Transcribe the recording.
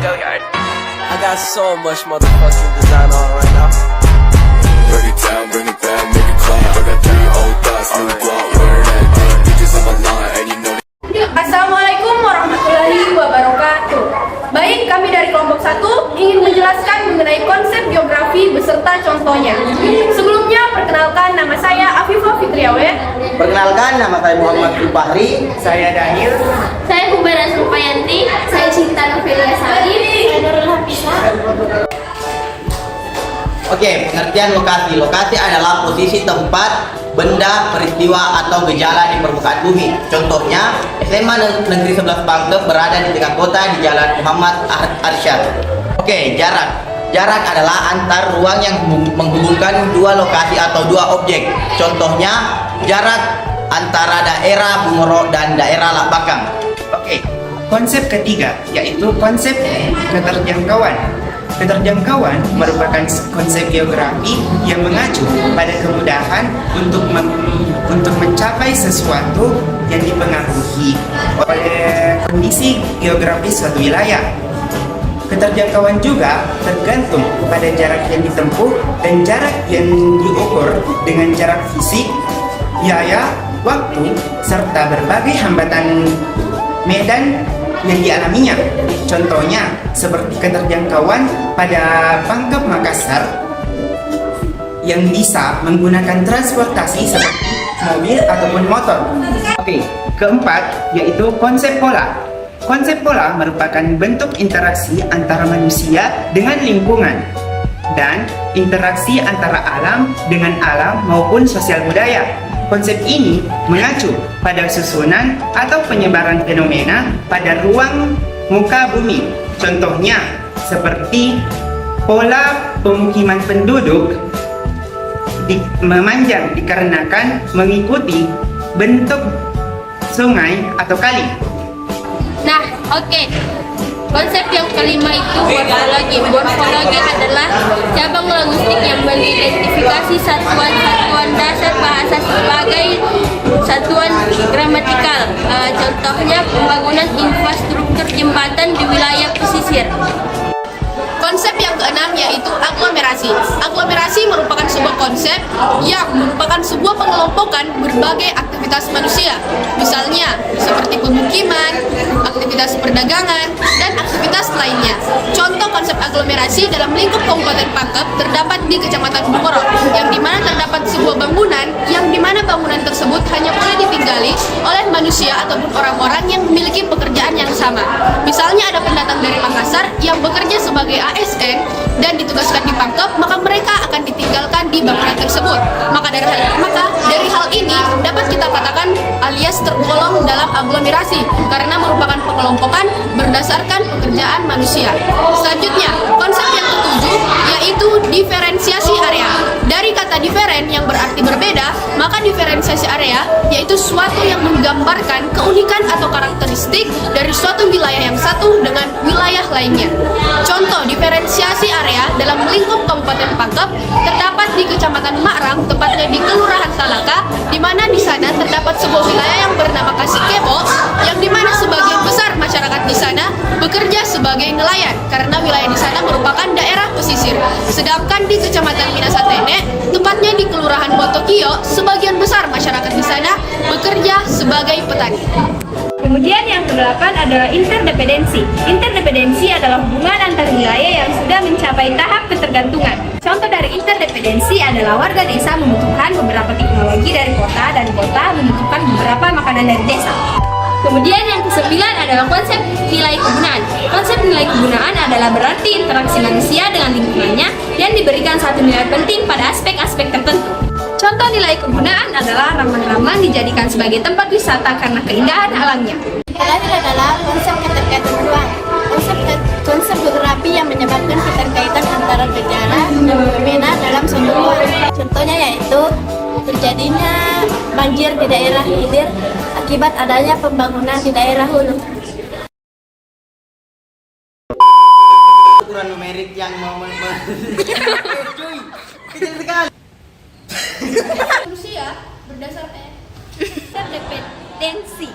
Go yard. I got so much motherfucking design on right now. Bring it down, bring it back, make it clap. I got 3 old thoughts, new guap, where that thing. Bitches on my line, and you know Assalamualaikum warahmatullahi wabarakatuh. Baik, kami dari kelompok 1 ingin menjelaskan mengenai konsep geografi beserta contohnya. Sebelumnya, perkenalkan nama saya Afifah Fitriawe. Perkenalkan, nama saya Muhammad Fahri. Saya Daniel. Saya Hubera Supayanti. Saya Cinta Novelia Sari. Saya Nurul Hafizah. Oke, pengertian lokasi. Lokasi adalah posisi tempat, benda, peristiwa, atau gejala di permukaan bumi. Contohnya, SMA Negeri 11 Pangkep berada di tengah kota di Jalan Muhammad Arsyad. Oke, jarak. Jarak adalah antar ruang yang menghubungkan dua lokasi atau dua objek. Contohnya, jarak antara daerah Bungoro dan daerah Lakbakang. Oke, konsep ketiga yaitu konsep keterjangkauan. Keterjangkauan merupakan konsep geografi yang mengacu pada kemudahan untuk mencapai sesuatu yang dipengaruhi oleh kondisi geografis suatu wilayah. Keterjangkauan juga tergantung pada jarak yang ditempuh dan jarak yang diukur dengan jarak fisik, biaya, waktu, serta berbagai hambatan medan yang dialaminya. Contohnya seperti keterjangkauan pada Pangkep Makassar yang bisa menggunakan transportasi seperti mobil ataupun motor. Oke, keempat yaitu konsep pola. Konsep pola merupakan bentuk interaksi antara manusia dengan lingkungan dan interaksi antara alam dengan alam maupun sosial budaya. Konsep ini mengacu pada susunan atau penyebaran fenomena pada ruang muka bumi. Contohnya seperti pola pemukiman penduduk memanjang dikarenakan mengikuti bentuk sungai atau kali. Nah, oke. Konsep yang kelima itu morfologi. Morfologi adalah cabang linguistik yang mengidentifikasi satuan-satuan dasar bahasa sebagai satuan gramatikal. Contohnya pembangunan infrastruktur jembatan di wilayah pesisir. Konsep yang keenam yaitu aglomerasi. Aglomerasi merupakan sebuah konsep yang merupakan sebuah pengelompokan berbagai aktivitas manusia. Misalnya seperti pemukiman, aktivitas perdagangan, dan aktivitas lainnya. Contoh konsep aglomerasi dalam lingkup Kabupaten Pangkep terdapat di Kecamatan Bungoro, yang dimana terdapat sebuah bangunan yang dimana bangunan tersebut hanya boleh ditinggali oleh manusia ataupun orang-orang yang memiliki pekerjaan yang sama. Misalnya ada pendatang dari Makassar yang bekerja sebagai ASN dan ditugaskan di Pangkep, maka mereka akan ditinggalkan di bangunan tersebut. Maka dari hal ini dapat kita katakan alias tergolong dalam aglomerasi karena merupakan pengelompokan berdasarkan pekerjaan manusia. Selanjutnya, konsep yang ketujuh yaitu diferensiasi area. Dari kata diferen yang berarti berbeda, maka diferensiasi area yaitu suatu yang menggambarkan keunikan atau karakteristik dari suatu wilayah yang satu dengan wilayah lainnya. Contoh diferensiasi area dalam lingkup Kabupaten Pangkep terdapat di Kecamatan Makrang, tepatnya di Kelurahan Talaka, di mana di sana terdapat sebuah wilayah yang bernama Kasikebo, yang dimana sebagian besar masyarakat di sana bekerja sebagai nelayan karena wilayah di sana merupakan daerah pesisir. Sedangkan di Kecamatan Minasatene, tepatnya di Kelurahan Botokio, sebagian besar masyarakat di sana bekerja sebagai petani. Kemudian yang kedelapan adalah interdependensi. Interdependensi adalah hubungan antar wilayah yang sudah mencapai tahap ketergantungan. Contoh dari interdependensi adalah warga desa membutuhkan beberapa teknologi dari kota dan kota membutuhkan beberapa makanan dari desa. Kemudian yang kesembilan adalah konsep nilai kegunaan. Konsep nilai kegunaan adalah berarti interaksi manusia dengan lingkungannya yang diberikan satu nilai penting pada aspek-aspek tertentu. Contoh nilai kegunaan adalah ramang-ramang dijadikan sebagai tempat wisata karena keindahan alamnya. Terakhir adalah konsep keterkaitan ruang. Konsep geografi yang menyebabkan keterkaitan antara gejala dan fenomena dalam suatu ruang. Contohnya yaitu terjadinya banjir di daerah hilir akibat adanya pembangunan di daerah hulu. Ukuran numerik yang mau cuy, kecil sekali. Manusia berdasarkan Interdependensi.